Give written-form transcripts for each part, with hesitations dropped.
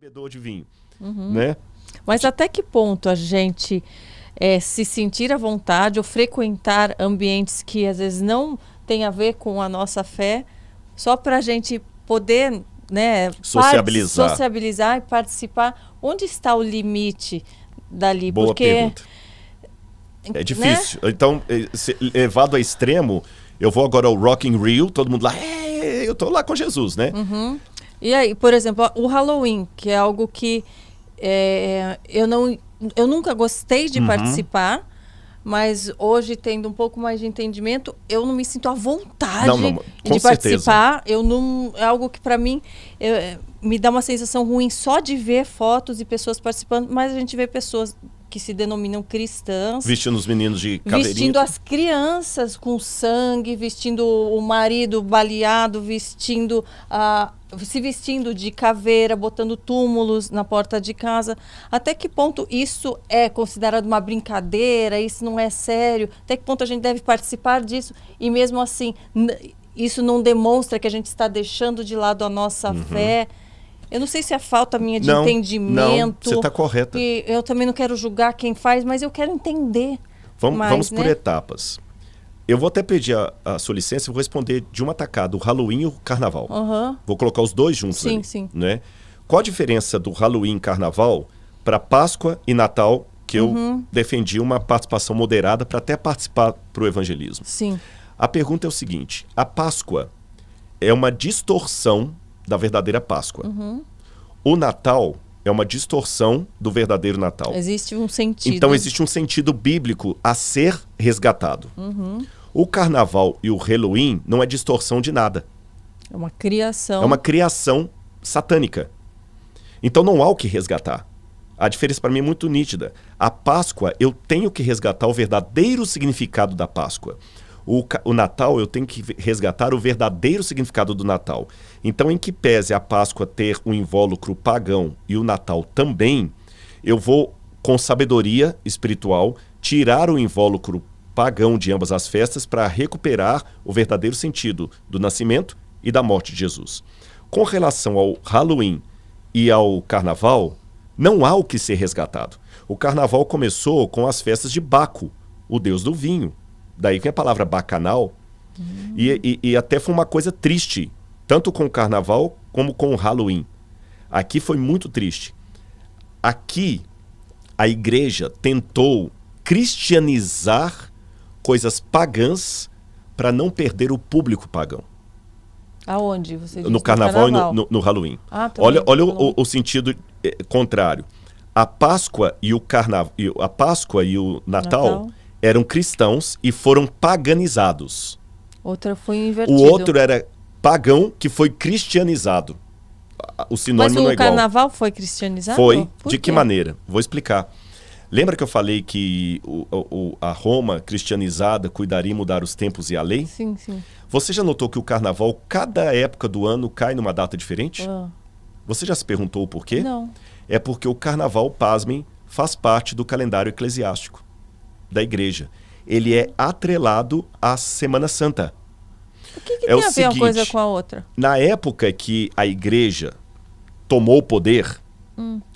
bebedor de vinho, né? Mas até que ponto a gente se sentir à vontade ou frequentar ambientes que às vezes não tem a ver com a nossa fé, só para a gente poder, né, sociabilizar e participar? Onde está o limite dali? Boa pergunta. É difícil. Né? Então, levado a extremo, eu vou agora ao Rock in Rio, todo mundo lá, eu tô lá com Jesus, né? E aí, por exemplo, o Halloween, que é algo que eu nunca gostei de participar, mas hoje, tendo um pouco mais de entendimento, eu não me sinto à vontade de participar. É algo que, para mim, me dá uma sensação ruim só de ver fotos e pessoas participando, mas a gente vê pessoas que se denominam cristãs. Vestindo os meninos de caveirinha. Vestindo as crianças com sangue, vestindo o marido baleado, se vestindo de caveira, botando túmulos na porta de casa. Até que ponto isso é considerado uma brincadeira, isso não é sério? Até que ponto a gente deve participar disso? E mesmo assim, isso não demonstra que a gente está deixando de lado a nossa fé? Eu não sei se é falta minha de entendimento. Não, você está correta. E eu também não quero julgar quem faz, mas eu quero entender. Vamos por etapas. Eu vou até pedir a sua licença e vou responder de uma tacada, o Halloween e o Carnaval. Vou colocar os dois juntos ali. Sim. Né? Qual a diferença do Halloween e Carnaval para Páscoa e Natal, que eu defendi uma participação moderada para até participar para o evangelismo? Sim. A pergunta é o seguinte: a Páscoa é uma distorção da verdadeira Páscoa. O Natal é uma distorção do verdadeiro Natal. Existe um sentido. Então existe um sentido bíblico a ser resgatado. O Carnaval e o Halloween não é distorção de nada. É uma criação. É uma criação satânica. Então não há o que resgatar. A diferença para mim é muito nítida. A Páscoa, eu tenho que resgatar o verdadeiro significado da Páscoa. O Natal, eu tenho que resgatar o verdadeiro significado do Natal. Então, em que pese a Páscoa ter um invólucro pagão e o Natal também, eu vou, com sabedoria espiritual, tirar o invólucro pagão de ambas as festas para recuperar o verdadeiro sentido do nascimento e da morte de Jesus. Com relação ao Halloween e ao Carnaval, não há o que ser resgatado. O Carnaval começou com as festas de Baco, o deus do vinho. Daí vem a palavra bacanal, e até foi uma coisa triste, tanto com o Carnaval como com o Halloween. Aqui foi muito triste. Aqui, a igreja tentou cristianizar coisas pagãs para não perder o público pagão. Aonde você disse? No Carnaval e no Halloween. Olha o sentido contrário. A Páscoa e o Natal eram cristãos e foram paganizados. Outra foi invertido. O outro era pagão que foi cristianizado. O sinônimo não é igual. Mas o Carnaval foi cristianizado? Foi. De que maneira? Vou explicar. Lembra que eu falei que a Roma cristianizada cuidaria em mudar os tempos e a lei? Sim. Você já notou que o Carnaval, cada época do ano, cai numa data diferente? Você já se perguntou o porquê? Não. É porque o Carnaval, pasmem, faz parte do calendário eclesiástico da igreja. Ele é atrelado à Semana Santa. O que tem a ver uma coisa com a outra? Na época que a igreja tomou o poder,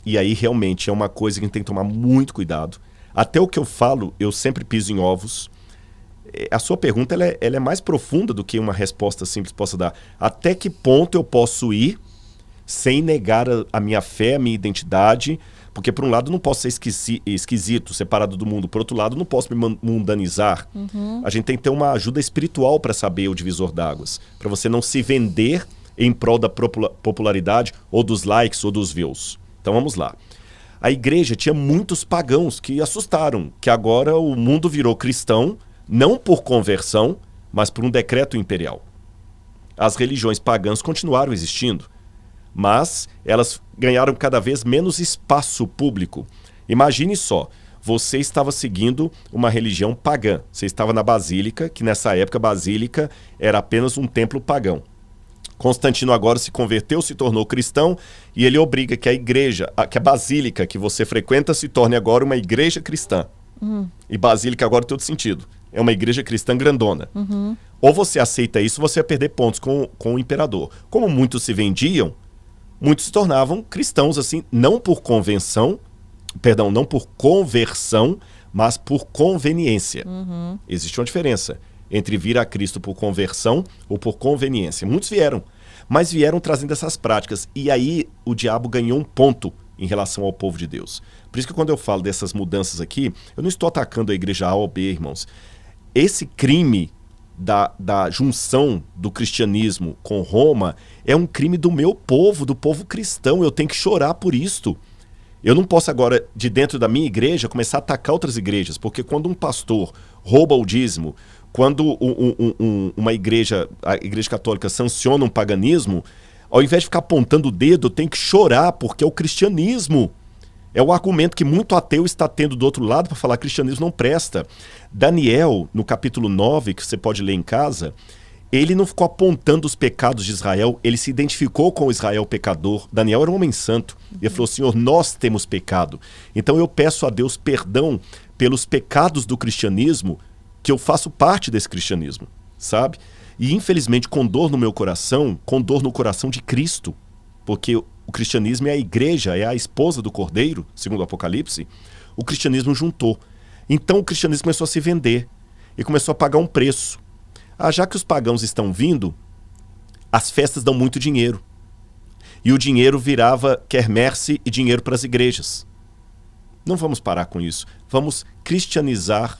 e aí realmente é uma coisa que a gente tem que tomar muito cuidado. Até o que eu falo, eu sempre piso em ovos. A sua pergunta ela é mais profunda do que uma resposta simples possa dar. Até que ponto eu posso ir sem negar a minha fé, a minha identidade? Porque, por um lado, não posso ser esquisito, separado do mundo. Por outro lado, não posso me mundanizar. A gente tem que ter uma ajuda espiritual para saber o divisor d'águas. Para você não se vender em prol da popularidade, ou dos likes, ou dos views. Então, vamos lá. A igreja tinha muitos pagãos que assustaram. Que agora o mundo virou cristão, não por conversão, mas por um decreto imperial. As religiões pagãs continuaram existindo, mas elas ganharam cada vez menos espaço público. Imagine só, você estava seguindo uma religião pagã. Você estava na Basílica, que nessa época a Basílica era apenas um templo pagão. Constantino agora se converteu, se tornou cristão, e ele obriga que a igreja, que a Basílica que você frequenta se torne agora uma igreja cristã. E Basílica agora tem todo sentido. É uma igreja cristã grandona. Ou você aceita isso, você vai perder pontos com o imperador. Como muitos se vendiam, muitos se tornavam cristãos assim, não por convenção, perdão, não por conversão, mas por conveniência. Existe uma diferença entre vir a Cristo por conversão ou por conveniência. Muitos vieram, mas vieram trazendo essas práticas. E aí o diabo ganhou um ponto em relação ao povo de Deus. Por isso que quando eu falo dessas mudanças aqui, eu não estou atacando a igreja A ou B, irmãos. Esse crime da junção do cristianismo com Roma é um crime do meu povo, do povo cristão. Eu tenho que chorar por isto. Eu não posso agora, de dentro da minha igreja, começar a atacar outras igrejas, porque quando um pastor rouba o dízimo, quando uma igreja, a igreja católica, sanciona um paganismo, ao invés de ficar apontando o dedo, eu tenho que chorar, porque é o cristianismo. É o argumento que muito ateu está tendo do outro lado para falar que cristianismo não presta. Daniel, no capítulo 9, que você pode ler em casa, ele não ficou apontando os pecados de Israel, ele se identificou com o Israel pecador. Daniel era um homem santo. Ele falou, Senhor, nós temos pecado. Então eu peço a Deus perdão pelos pecados do cristianismo, que eu faço parte desse cristianismo, sabe? E infelizmente com dor no meu coração, com dor no coração de Cristo, porque o cristianismo é a igreja, é a esposa do Cordeiro, segundo o Apocalipse, o cristianismo juntou. Então o cristianismo começou a se vender e começou a pagar um preço. Já que os pagãos estão vindo, as festas dão muito dinheiro. E o dinheiro virava quermesse e dinheiro para as igrejas. Não vamos parar com isso. Vamos cristianizar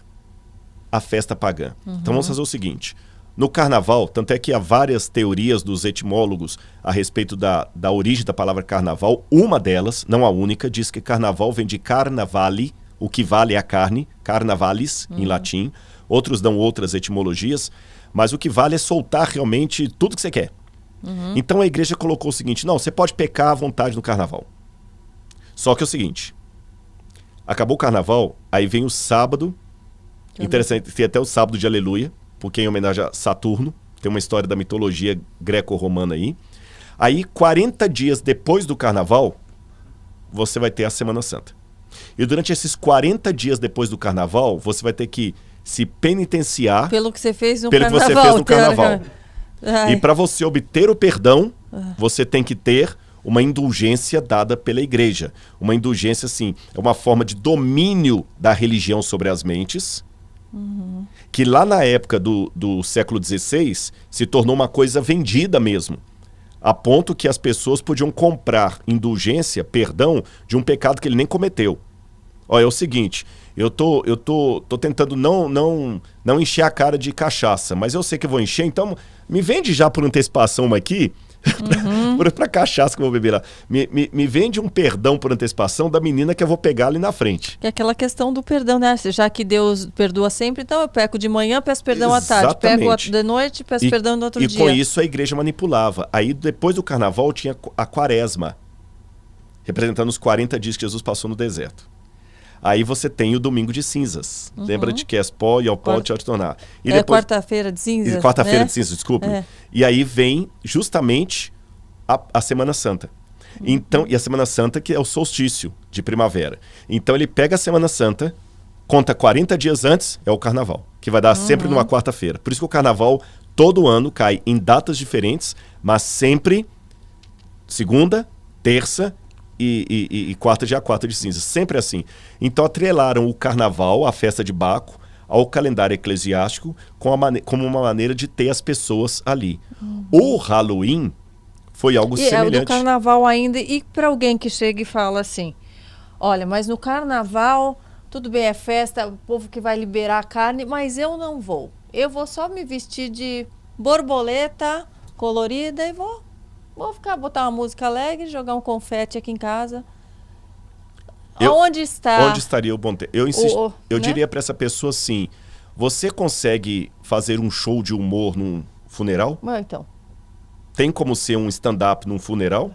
a festa pagã. Então vamos fazer o seguinte. No carnaval, tanto é que há várias teorias dos etimólogos a respeito da origem da palavra carnaval. Uma delas, não a única, diz que carnaval vem de carnavale, o que vale é a carne, carnavalis em latim. Outros dão outras etimologias, mas o que vale é soltar realmente tudo que você quer. Então a igreja colocou o seguinte, não, você pode pecar à vontade no carnaval. Só que é o seguinte, acabou o carnaval, aí vem o sábado, interessante, tem até o sábado de aleluia, porque em homenagem a Saturno, tem uma história da mitologia greco-romana aí. Aí 40 dias depois do carnaval, você vai ter a Semana Santa. E durante esses 40 dias depois do carnaval, você vai ter que se penitenciar pelo que você fez no carnaval. Pelo que você fez no carnaval. E para você obter o perdão, você tem que ter uma indulgência dada pela igreja. Uma indulgência, assim, é uma forma de domínio da religião sobre as mentes, que lá na época do século XVI se tornou uma coisa vendida mesmo. A ponto que as pessoas podiam comprar indulgência, perdão, de um pecado que ele nem cometeu. Olha, é o seguinte, eu tô tentando não encher a cara de cachaça, mas eu sei que eu vou encher, então me vende já por antecipação uma aqui, pra cachaça que eu vou beber lá. Me vende um perdão por antecipação da menina que eu vou pegar ali na frente. Que é aquela questão do perdão, né? Já que Deus perdoa sempre, então eu peco de manhã, peço perdão à tarde. Pego de noite, peço perdão no outro dia. E com isso a igreja manipulava. Aí depois do carnaval tinha a quaresma, representando os 40 dias que Jesus passou no deserto. Aí você tem o domingo de cinzas. Lembra de que és pó e ao pó te tornar. E depois, quarta-feira de cinzas. Quarta-feira, né? de cinzas, desculpe. E aí vem justamente a Semana Santa. Então, e a Semana Santa que é o solstício de primavera. Então ele pega a Semana Santa, conta 40 dias antes, é o carnaval, que vai dar sempre numa quarta-feira. Por isso que o carnaval todo ano cai em datas diferentes, mas sempre segunda, terça e quarta, dia 4 de cinzas. Sempre assim. Então atrelaram o carnaval, a festa de Baco, ao calendário eclesiástico como uma maneira de ter as pessoas ali. O Halloween foi algo semelhante. É do carnaval ainda. E para alguém que chega e fala assim, olha, mas no carnaval, tudo bem, é festa, o povo que vai liberar a carne, mas eu não vou. Eu vou só me vestir de borboleta colorida e vou botar uma música alegre, jogar um confete aqui em casa. Onde estaria o bom tempo? Eu diria para essa pessoa assim, você consegue fazer um show de humor num funeral? Então. Tem como ser um stand-up num funeral?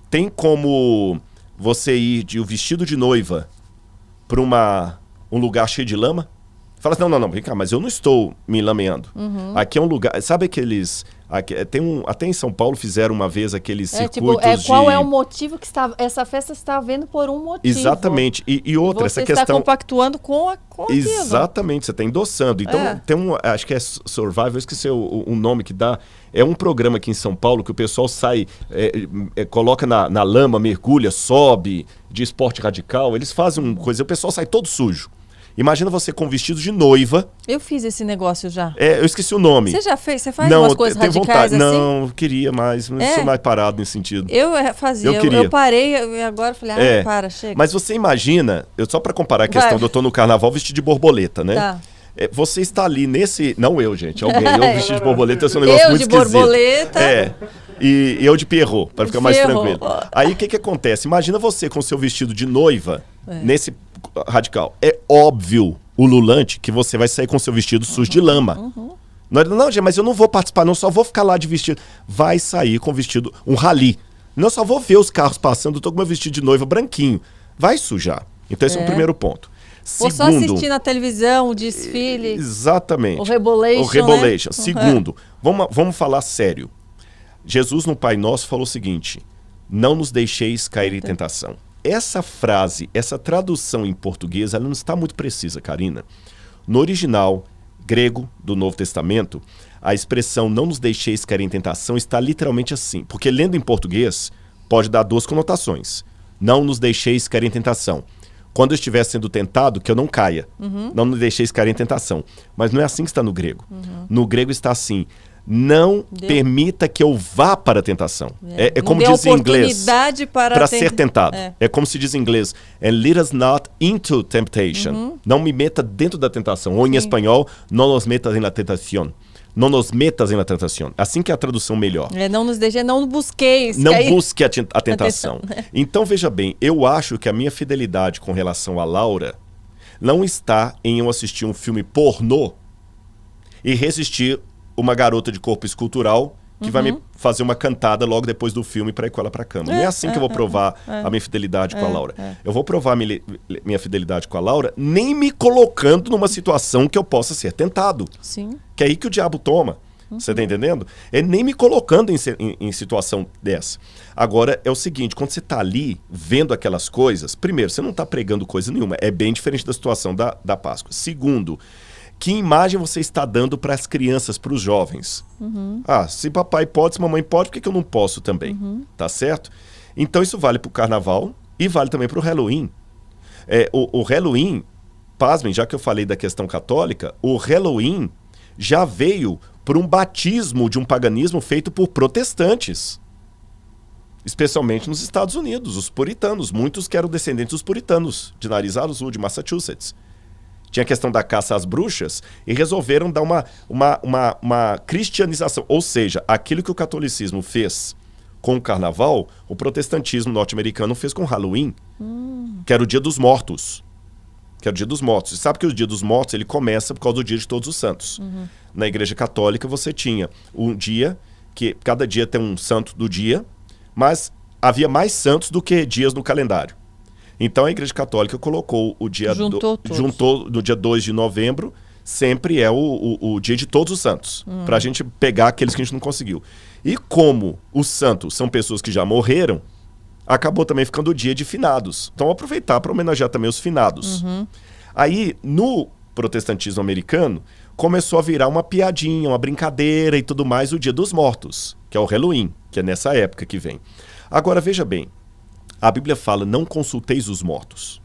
Tem como você ir de vestido de noiva para um lugar cheio de lama? Fala assim, não, vem cá, mas eu não estou me lameando. Aqui é um lugar... Sabe aqueles... até em São Paulo fizeram uma vez aqueles circuitos qual é o motivo que essa festa está havendo por um motivo. Exatamente. E outra, essa questão... Você está compactuando com aquilo. Exatamente, você está endossando. Então, tem acho que é Survival, eu esqueci o nome que dá. É um programa aqui em São Paulo que o pessoal sai, coloca na lama, mergulha, sobe, de esporte radical. Eles fazem uma coisa, o pessoal sai todo sujo. Imagina você com vestido de noiva. Eu fiz esse negócio já. Eu esqueci o nome. Você já fez? Você faz umas coisas radicais vontade. Assim? Não, queria mais. Não sou mais parado nesse sentido. Eu fazia. Eu parei e agora falei, chega. Mas você imagina, só para comparar a questão de eu tô no carnaval vestido de borboleta, né? Tá. Você está ali nesse... Não eu, gente. Alguém. Eu vestido de borboleta, esse é um negócio muito esquisito. Eu de borboleta. E eu de Pierrot, para ficar mais tranquilo. Aí o que acontece? Imagina você com seu vestido de noiva, nesse radical. É óbvio, ululante, que você vai sair com seu vestido sujo de lama. Não, gente, mas eu não vou participar, não, só vou ficar lá de vestido. Vai sair com vestido, um rally. Não, só vou ver os carros passando, eu tô com meu vestido de noiva branquinho. Vai sujar. Então esse é o primeiro ponto. Vou só assistir na televisão o desfile. Exatamente. O Rebolation, né? Segundo, vamos falar sério. Jesus no Pai Nosso falou o seguinte: não nos deixeis cair em tentação. Essa frase, essa tradução em português, ela não está muito precisa, Karina. No original grego do Novo Testamento, a expressão não nos deixeis cair em tentação está literalmente assim. Porque lendo em português, pode dar duas conotações. Não nos deixeis cair em tentação. Quando eu estiver sendo tentado, que eu não caia. Não nos deixeis cair em tentação. Mas não é assim que está no grego. No grego está assim: não permita que eu vá para a tentação. É como diz em inglês, para ser tentado. É como se diz em inglês, and lead us not into temptation. Não me meta dentro da tentação. Ou em espanhol, não nos metas em la tentación. Não nos metas em la tentación. Assim que é a tradução melhor. Não nos deixe, não busqueis. Não busque a tentação. Então, veja bem, eu acho que a minha fidelidade com relação a Laura não está em eu assistir um filme pornô e resistir uma garota de corpo escultural que vai me fazer uma cantada logo depois do filme para ir com ela para a cama. Não é assim que eu vou provar a minha fidelidade com a Laura. Eu vou provar minha fidelidade com a Laura nem me colocando numa situação que eu possa ser tentado. Sim. Que é aí que o diabo toma. Você tá entendendo? É nem me colocando em situação dessa. Agora, é o seguinte, quando você tá ali vendo aquelas coisas, primeiro, você não tá pregando coisa nenhuma. É bem diferente da situação da Páscoa. Segundo, que imagem você está dando para as crianças, para os jovens? Se papai pode, se mamãe pode, por que eu não posso também? Tá certo? Então isso vale para o carnaval e vale também para o Halloween. O Halloween, pasmem, já que eu falei da questão católica, o Halloween já veio por um batismo de um paganismo feito por protestantes. Especialmente nos Estados Unidos, os puritanos. Muitos que eram descendentes dos puritanos, de nariz azul, de Massachusetts. Tinha a questão da caça às bruxas e resolveram dar uma cristianização. Ou seja, aquilo que o catolicismo fez com o carnaval, o protestantismo norte-americano fez com o Halloween, que era o Dia dos Mortos. E sabe que o Dia dos Mortos ele começa por causa do Dia de Todos os Santos. Na Igreja Católica você tinha um dia, que cada dia tem um santo do dia, mas havia mais santos do que dias no calendário. Então a Igreja Católica colocou o dia... Juntou no dia 2 de novembro, sempre é o dia de Todos os Santos, para a gente pegar aqueles que a gente não conseguiu. E como os santos são pessoas que já morreram, acabou também ficando o dia de finados. Então aproveitar para homenagear também os finados. Aí, no protestantismo americano, começou a virar uma piadinha, uma brincadeira e tudo mais, o Dia dos Mortos, que é o Halloween, que é nessa época que vem. Agora, veja bem, a Bíblia fala, não consulteis os mortos.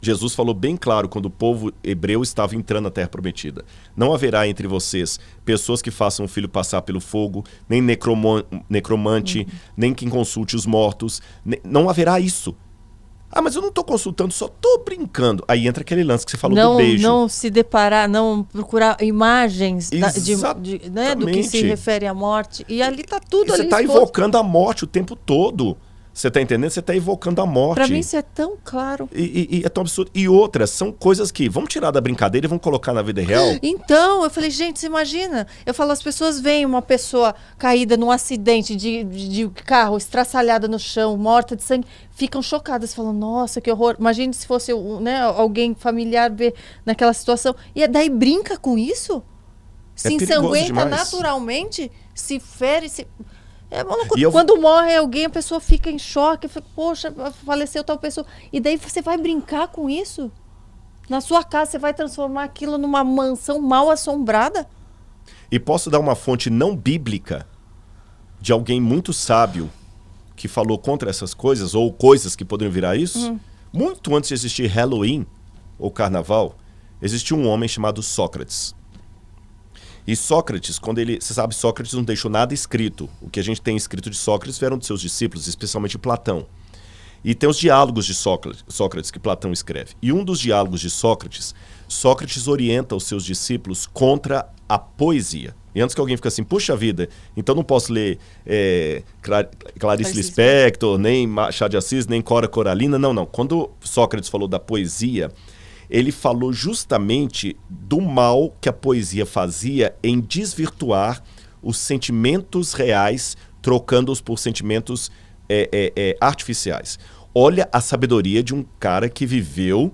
Jesus falou bem claro quando o povo hebreu estava entrando na Terra Prometida. Não haverá entre vocês pessoas que façam o filho passar pelo fogo, nem necromante, nem quem consulte os mortos. Não haverá isso. Mas eu não estou consultando, só estou brincando. Aí entra aquele lance que você falou do beijo. Não se deparar, não procurar imagens do que se refere à morte. E ali está tudo ali. Você está invocando a morte o tempo todo. Você tá entendendo? Você tá evocando a morte. Pra mim isso é tão claro. E é tão absurdo. E outras, são coisas que vamos tirar da brincadeira e vamos colocar na vida real. Então, eu falei, gente, você imagina? Eu falo, as pessoas veem uma pessoa caída num acidente de carro, estraçalhada no chão, morta de sangue, ficam chocadas, falam, nossa, que horror. Imagine se fosse, né, alguém familiar ver naquela situação. E daí brinca com isso? Se ensanguenta naturalmente, se fere, se... É uma loucura. Quando morre alguém, a pessoa fica em choque, fica, poxa, faleceu tal pessoa. E daí você vai brincar com isso? Na sua casa, você vai transformar aquilo numa mansão mal assombrada? E posso dar uma fonte não bíblica de alguém muito sábio que falou contra essas coisas, ou coisas que poderiam virar isso? Muito antes de existir Halloween, ou Carnaval, existiu um homem chamado Sócrates. E Sócrates, quando ele... Você sabe, Sócrates não deixou nada escrito. O que a gente tem escrito de Sócrates vieram de seus discípulos, especialmente Platão. E tem os diálogos de Sócrates que Platão escreve. E um dos diálogos de Sócrates, Sócrates orienta os seus discípulos contra a poesia. E antes que alguém fique assim, puxa vida, então não posso ler Clarice Lispector, nem Machado de Assis, nem Cora Coralina. Não. Quando Sócrates falou da poesia... ele falou justamente do mal que a poesia fazia em desvirtuar os sentimentos reais, trocando-os por sentimentos artificiais. Olha a sabedoria de um cara que viveu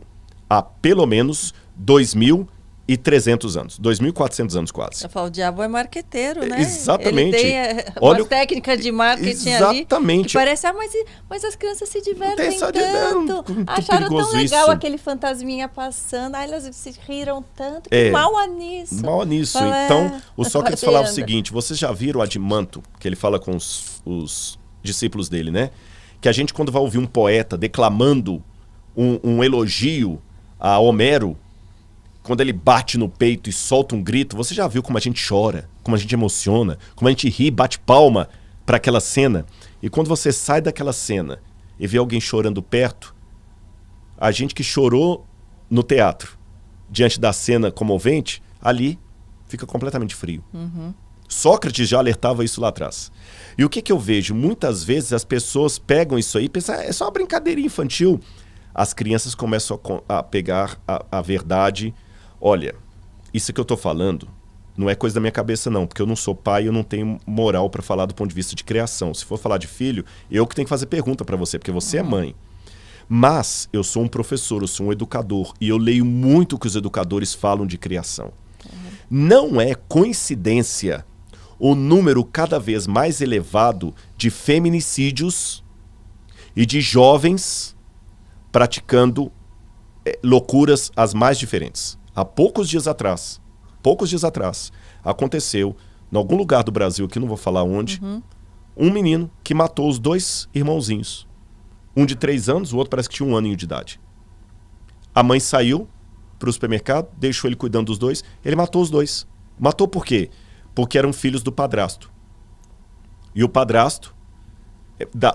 há pelo menos 2.300 anos, 2.400 anos quase. Eu falo, o diabo é marqueteiro, né? Exatamente. Ele tem uma técnica de marketing ali. Exatamente. Que parece, mas as crianças se divertem tanto. Acharam tão legal isso. Aquele fantasminha passando. Ai, elas se riram tanto. Que mal há nisso. Mal há nisso. Então, o Sócrates falava o seguinte, vocês já viram o Adimanto, que ele fala com os discípulos dele, né? Que a gente, quando vai ouvir um poeta declamando um elogio a Homero, quando ele bate no peito e solta um grito, você já viu como a gente chora, como a gente emociona, como a gente ri, bate palma para aquela cena. E quando você sai daquela cena e vê alguém chorando perto, a gente que chorou no teatro, diante da cena comovente, ali fica completamente frio. Sócrates já alertava isso lá atrás. E o que eu vejo? Muitas vezes as pessoas pegam isso aí e pensam, é só uma brincadeirinha infantil. As crianças começam a pegar a verdade. Olha, isso que eu tô falando não é coisa da minha cabeça não, porque eu não sou pai e eu não tenho moral para falar do ponto de vista de criação. Se for falar de filho, eu que tenho que fazer pergunta para você, porque você é mãe. Mas eu sou um professor, eu sou um educador e eu leio muito o que os educadores falam de criação. Não é coincidência o número cada vez mais elevado de feminicídios e de jovens praticando loucuras as mais diferentes. Há poucos dias atrás, aconteceu, em algum lugar do Brasil, que não vou falar onde, um menino que matou os dois irmãozinhos. Um de 3 anos, o outro parece que tinha 1 aninho de idade. A mãe saiu para o supermercado, deixou ele cuidando dos dois, ele matou os dois. Matou por quê? Porque eram filhos do padrasto. E o padrasto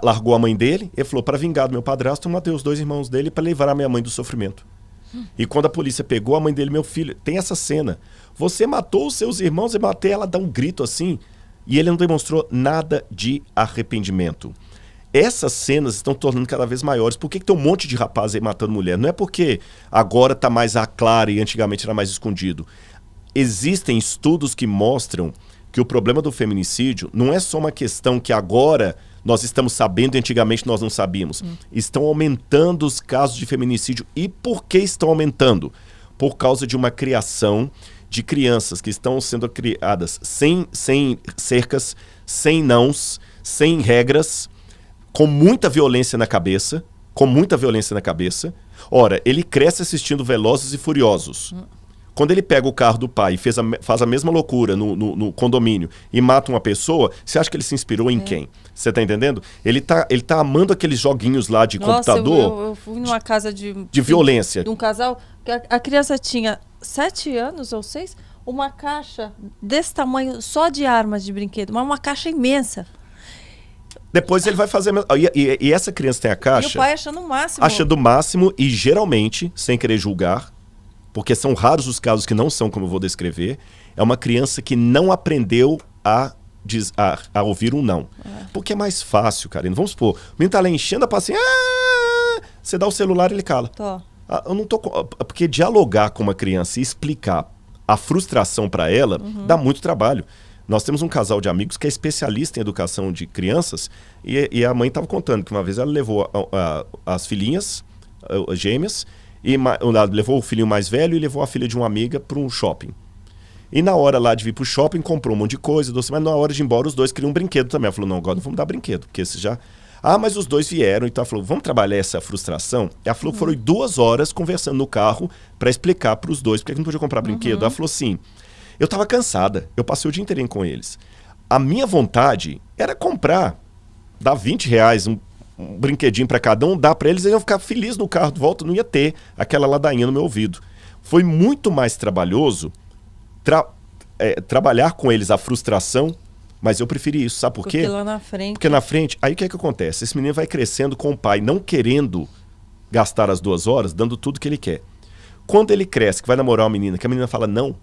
largou a mãe dele, ele falou, para vingar do meu padrasto, eu matei os 2 irmãos dele para livrar a minha mãe do sofrimento. E quando a polícia pegou a mãe dele, meu filho, tem essa cena. Você matou os seus irmãos, eu matei, ela dá um grito assim, e ele não demonstrou nada de arrependimento. Essas cenas estão tornando cada vez maiores. Por que tem um monte de rapaz aí matando mulher? Não é porque agora está mais à clara e antigamente era mais escondido. Existem estudos que mostram que o problema do feminicídio não é só uma questão que agora nós estamos sabendo e antigamente nós não sabíamos. Estão aumentando os casos de feminicídio. E por que estão aumentando? Por causa de uma criação de crianças que estão sendo criadas sem cercas, sem nãos, sem regras, com muita violência na cabeça. Ora, ele cresce assistindo Velozes e Furiosos. Quando ele pega o carro do pai e faz a mesma loucura no condomínio e mata uma pessoa, você acha que ele se inspirou em quem? Você tá entendendo? Ele tá amando aqueles joguinhos lá de computador. Eu fui numa casa de violência. De um casal, que a criança tinha 7 anos ou 6, uma caixa desse tamanho só de armas de brinquedo, mas uma caixa imensa. Depois ele vai fazer... E essa criança tem a caixa... E o pai achando o máximo. Achando o máximo e geralmente, sem querer julgar, porque são raros os casos que não são como eu vou descrever, é uma criança que não aprendeu a a ouvir um não. Porque é mais fácil, Karina. Vamos supor, o menino tá lá enchendo a paciência, você dá o celular e ele cala. Eu não tô... Porque dialogar com uma criança e explicar a frustração para ela dá muito trabalho. Nós temos um casal de amigos que é especialista em educação de crianças e a mãe estava contando que uma vez ela levou as filhinhas gêmeas e levou o filhinho mais velho e levou a filha de uma amiga para um shopping. E na hora lá de vir pro shopping, comprou um monte de coisa, doce, mas na hora de ir embora, os dois queriam um brinquedo também. Ela falou, não, agora não vamos dar brinquedo, porque esses já... mas os dois vieram, então ela falou, vamos trabalhar essa frustração? Ela falou que foram 2 horas conversando no carro para explicar para os dois porque não podia comprar brinquedo. Ela falou assim, eu tava cansada, eu passei o dia inteiro com eles. A minha vontade era comprar, dar R$20, um brinquedinho para cada um, dar para eles, eles iam ficar felizes no carro de volta, não ia ter aquela ladainha no meu ouvido. Foi muito mais trabalhoso trabalhar com eles a frustração, mas eu preferi isso, sabe por quê? Porque lá na frente... Porque na frente, aí o que é que acontece? Esse menino vai crescendo com o pai não querendo gastar as 2 horas, dando tudo que ele quer. Quando ele cresce, que vai namorar uma menina, que a menina fala não,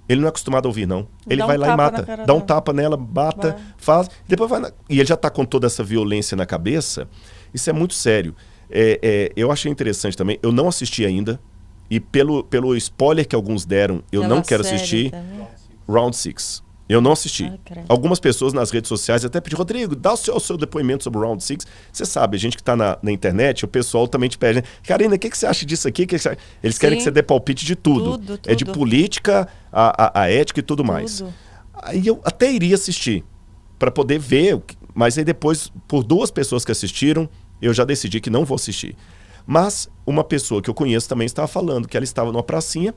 ele não é acostumado a ouvir não. Ele vai lá e mata, dá um tapa nela, mata, faz, depois vai... E ele já está com toda essa violência na cabeça, isso é muito sério. Eu achei interessante também, eu não assisti ainda, e pelo spoiler que alguns deram, eu não quero assistir Round 6. Eu não assisti. Algumas pessoas nas redes sociais até pediram, Rodrigo, dá o seu depoimento sobre o Round 6. Você sabe, a gente que está na internet, o pessoal também te pede, Karina, o que você acha disso aqui? Eles querem que você dê palpite de tudo. Tudo. É de política, a ética e tudo mais. Aí eu até iria assistir, para poder ver, mas aí depois, por 2 pessoas que assistiram, eu já decidi que não vou assistir. Mas uma pessoa que eu conheço também estava falando que ela estava numa pracinha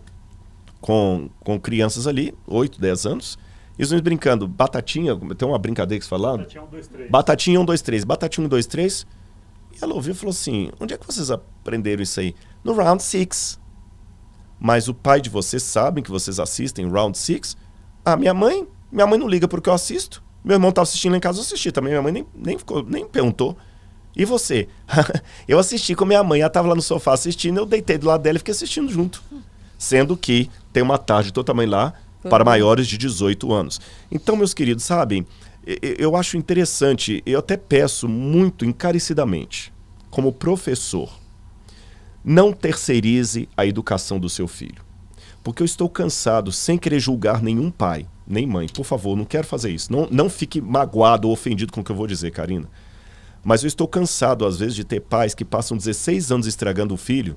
com crianças ali, 8, 10 anos, e os meninos brincando, batatinha, tem uma brincadeira que você fala? Batatinha 1, 2, 3. Batatinha 1, 2, 3. Batatinha 1, 2, 3. E ela ouviu e falou assim, onde é que vocês aprenderam isso aí? No Round 6. Mas o pai de vocês sabe que vocês assistem Round 6? Minha mãe não liga porque eu assisto. Meu irmão estava assistindo lá em casa, eu assisti também. Minha mãe nem perguntou. E você? Eu assisti com minha mãe, ela estava lá no sofá assistindo, eu deitei do lado dela e fiquei assistindo junto. Sendo que tem uma tarde do tamanho lá para maiores de 18 anos. Então, meus queridos, sabem, eu acho interessante, eu até peço muito encarecidamente, como professor, não terceirize a educação do seu filho. Porque eu estou cansado, sem querer julgar nenhum pai, nem mãe. Por favor, não quero fazer isso. Não fique magoado ou ofendido com o que eu vou dizer, Karina. Mas eu estou cansado, às vezes, de ter pais que passam 16 anos estragando o filho,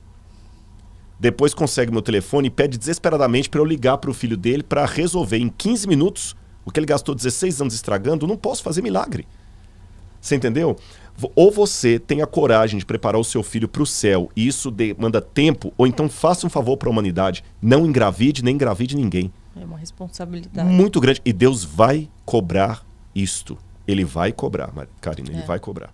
depois consegue meu telefone e pede desesperadamente para eu ligar para o filho dele para resolver em 15 minutos o que ele gastou 16 anos estragando. Eu não posso fazer milagre. Você entendeu? Ou você tem a coragem de preparar o seu filho para o céu e isso demanda tempo, ou então faça um favor para a humanidade. Não engravide, nem engravide ninguém. É uma responsabilidade muito grande. E Deus vai cobrar isto. Ele vai cobrar, Karina, ele vai cobrar.